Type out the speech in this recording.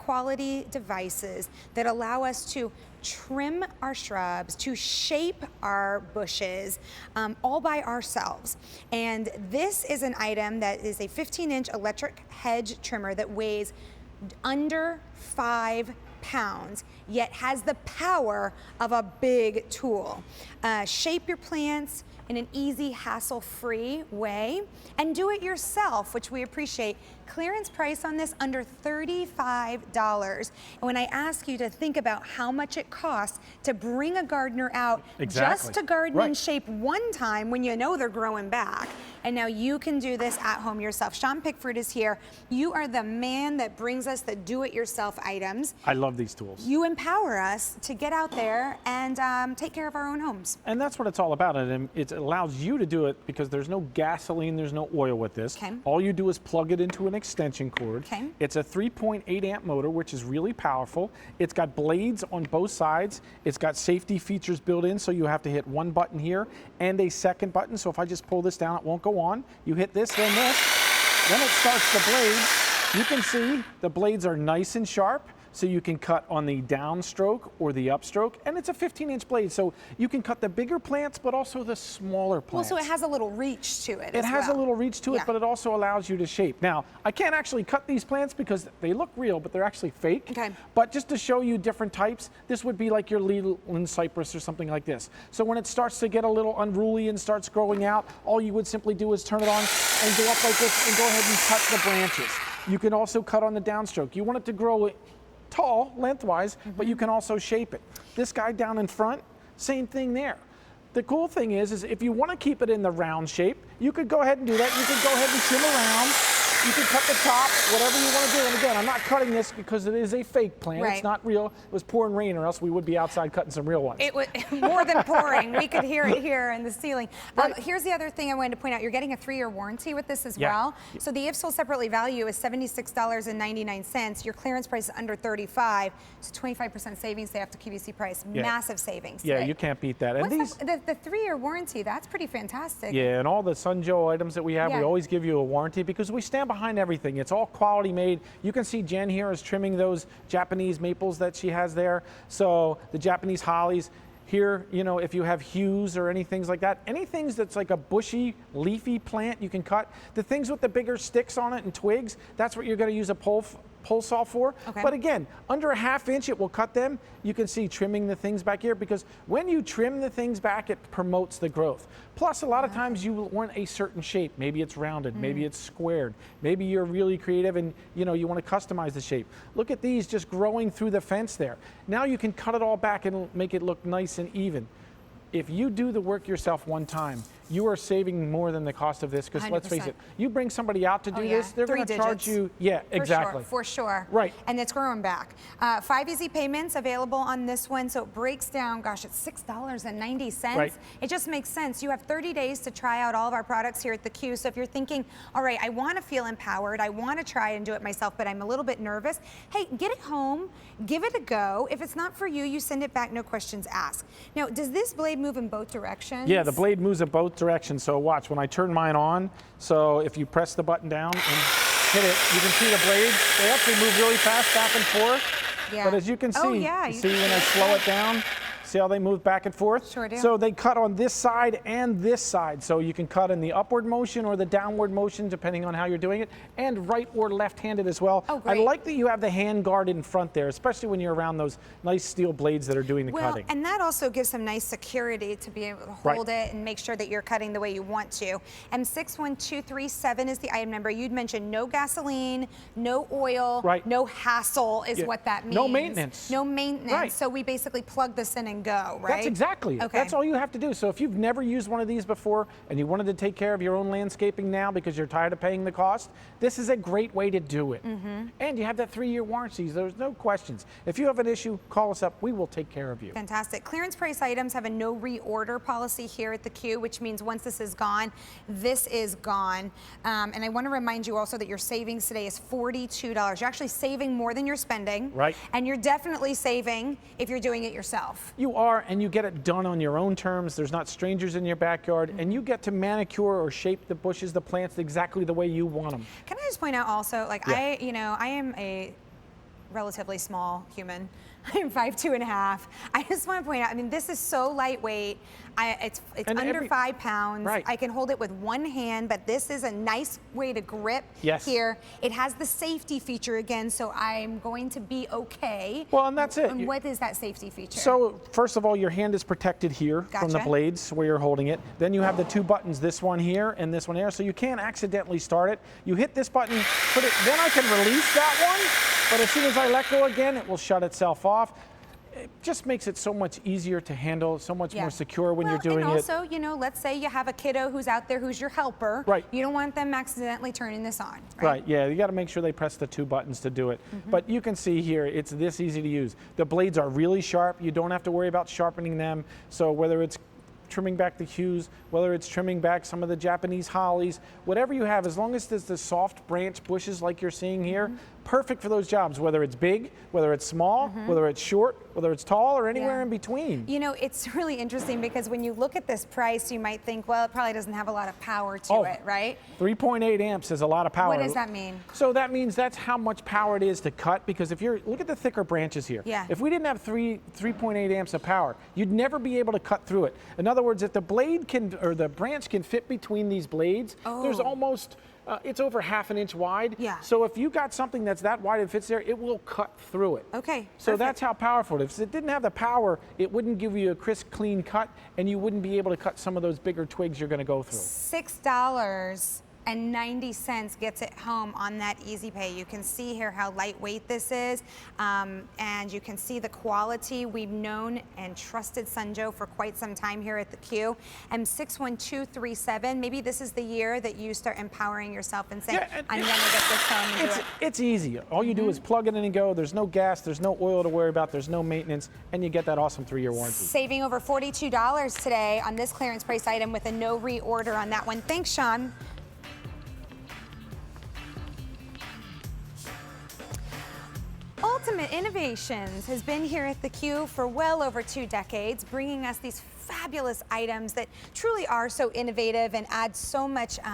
quality devices that allow us to trim our shrubs, to shape our bushes, all by ourselves. And this is an item that is a 15-inch electric hedge trimmer that weighs under 5 pounds, yet has the power of a big tool. Shape your plants in an easy, hassle-free way, and do it yourself, which we appreciate. Clearance price on this under $35. And when I ask you to think about how much it costs to bring a gardener out just to garden and shape one time when you know they're growing back, and now you can do this at home yourself. Sean Pickford is here. You are the man that brings us the do-it-yourself items. I love these tools. You empower us to get out there and take care of our own homes. And that's what it's all about. And it allows you to do it because there's no gasoline, there's no oil with this. Okay. All you do is plug it into an extension cord. Okay. It's a 3.8 amp motor, which is really powerful. It's got blades on both sides. It's got safety features built in, so you have to hit one button here and a second button. So if I just pull this down, it won't go on. You hit this, then this. Then it starts the blades. You can see the blades are nice and sharp, so you can cut on the downstroke or the upstroke, and it's a 15-inch blade, so you can cut the bigger plants, but also the smaller plants. Well, so it has a little reach to it. It has a little reach to it, but it also allows you to shape. Now, I can't actually cut these plants because they look real, but they're actually fake. Okay. But just to show you different types, this would be like your Leland cypress or something like this. So when it starts to get a little unruly and starts growing out, all you would simply do is turn it on and go up like this and go ahead and cut the branches. You can also cut on the downstroke. You want it to grow tall lengthwise, but you can also shape it. This guy down in front, same thing there. The cool thing is if you want to keep it in the round shape, you could go ahead and do that. You could go ahead and trim around. You can cut the top, whatever you want to do. And again, I'm not cutting this because it is a fake plant. Right. It's not real. It was pouring rain, or else we would be outside cutting some real ones. It was more than pouring. We could hear it here in the ceiling. Here's the other thing I wanted to point out. You're getting a 3-year warranty with this as well. So the if sold separately value is $76.99. Your clearance price is under $35. So 25% savings day after QVC price. Massive savings. Yeah, today. you can't beat that. And What's the 3-year warranty? That's pretty fantastic. Yeah, and all the Sun Joe items that we have, we always give you a warranty because we stand behind everything. It's all quality made. You can see Jen here is trimming those Japanese maples that she has there. So the Japanese hollies. Here, you know, if you have hues or anything like that, anything that's like a bushy, leafy plant, you can cut. The things with the bigger sticks on it and twigs, that's what you're going to use a pole saw for. Okay. But again, under a ½ inch, it will cut them. You can see trimming the things back here because when you trim the things back, it promotes the growth. Plus, a lot of times you want a certain shape. Maybe it's rounded, maybe it's squared. Maybe you're really creative and you want to customize the shape. Look at these just growing through the fence there. Now you can cut it all back and make it look nice and even. If you do the work yourself one time, you are saving more than the cost of this because let's face it, you bring somebody out to do this, they're going to charge you. Yeah, exactly. For sure. Right. And it's growing back. 5 easy payments available on this one. So it breaks down, gosh, it's $6.90. Right. It just makes sense. You have 30 days to try out all of our products here at the Q. So if you're thinking, all right, I want to feel empowered, I want to try and do it myself, but I'm a little bit nervous. Hey, get it home, give it a go. If it's not for you, you send it back, no questions asked. Now, does this blade move in both directions? Yeah, the blade moves in both directions. So watch, when I turn mine on, so if you press the button down and hit it, you can see the blades. They actually move really fast back and forth. Yeah. But as you can see, you see when I slow it down, see how they move back and forth? Sure do. So they cut on this side and this side. So you can cut in the upward motion or the downward motion, depending on how you're doing it, and right or left-handed as well. Oh, great. I like that you have the hand guard in front there, especially when you're around those nice steel blades that are doing the cutting. And that also gives some nice security to be able to hold it and make sure that you're cutting the way you want to. M61237 is the item number. You'd mentioned no gasoline, no oil, no hassle is what that means. No maintenance. No maintenance. So we basically plug this in and go, right? That's exactly it. That's all you have to do. So if you've never used one of these before and you wanted to take care of your own landscaping now because you're tired of paying the cost, this is a great way to do it. And you have that 3-year warranty. There's no questions. If you have an issue, call us up. We will take care of you. Fantastic. Clearance price items have a no reorder policy here at the Q, which means once this is gone, this is gone. And I want to remind you also that your savings today is $42. You're actually saving more than you're spending. Right. And you're definitely saving if you're doing it yourself. You are, and you get it done on your own terms. There's not strangers in your backyard, and you get to manicure or shape the bushes, the plants exactly the way you want them. Can I just point out also, like I am a relatively small human. I'm 5'2½". I just want to point out, I mean, this is so lightweight. It's under 5 pounds. Right. I can hold it with one hand, but this is a nice way to grip here. It has the safety feature again, so I'm going to be okay. Well, and that's it. And what is that safety feature? So first of all, your hand is protected here from the blades where you're holding it. Then you have the 2 buttons, this one here and this one here, so you can't accidentally start it. You hit this button, put it, then I can release that one, but as soon as I let go again, it will shut itself off. It just makes it so much easier to handle, so much more secure when you're doing it. And also, you know, let's say you have a kiddo who's out there who's your helper. Right. You don't want them accidentally turning this on, right? Right, yeah, you got to make sure they press the 2 buttons to do it. But you can see here, it's this easy to use. The blades are really sharp. You don't have to worry about sharpening them. So whether it's trimming back the hues, whether it's trimming back some of the Japanese hollies, whatever you have, as long as there's the soft branch bushes like you're seeing here, perfect for those jobs, whether it's big, whether it's small, whether it's short, whether it's tall, or anywhere in between. You know, it's really interesting because when you look at this price, you might think, well, it probably doesn't have a lot of power to it, right? 3.8 amps is a lot of power. What does that mean? So that means that's how much power it is to cut, because if you're, look at the thicker branches here. Yeah. If we didn't have 3.8 amps of power, you'd never be able to cut through it. In other words, if the blade can, or the branch can fit between these blades, there's almost, it's over ½ an inch wide. Yeah. So if you got something that's that wide and fits there, it will cut through it. Okay. So that's how powerful it is. If it didn't have the power, it wouldn't give you a crisp, clean cut, and you wouldn't be able to cut some of those bigger twigs you're going to go through. $6.90 gets it home on that Easy Pay. You can see here how lightweight this is, and you can see the quality. We've known and trusted Sun Joe for quite some time here at the Q. And 61237, maybe this is the year that you start empowering yourself and saying, I'm gonna get this home and do it. It's easy. All you do is plug it in and go. There's no gas, there's no oil to worry about, there's no maintenance, and you get that awesome 3-year warranty. Saving over $42 today on this clearance price item with a no reorder on that one. Thanks, Sean. Ultimate Innovations has been here at the Q for well over 2 decades, bringing us these fabulous items that truly are so innovative and add so much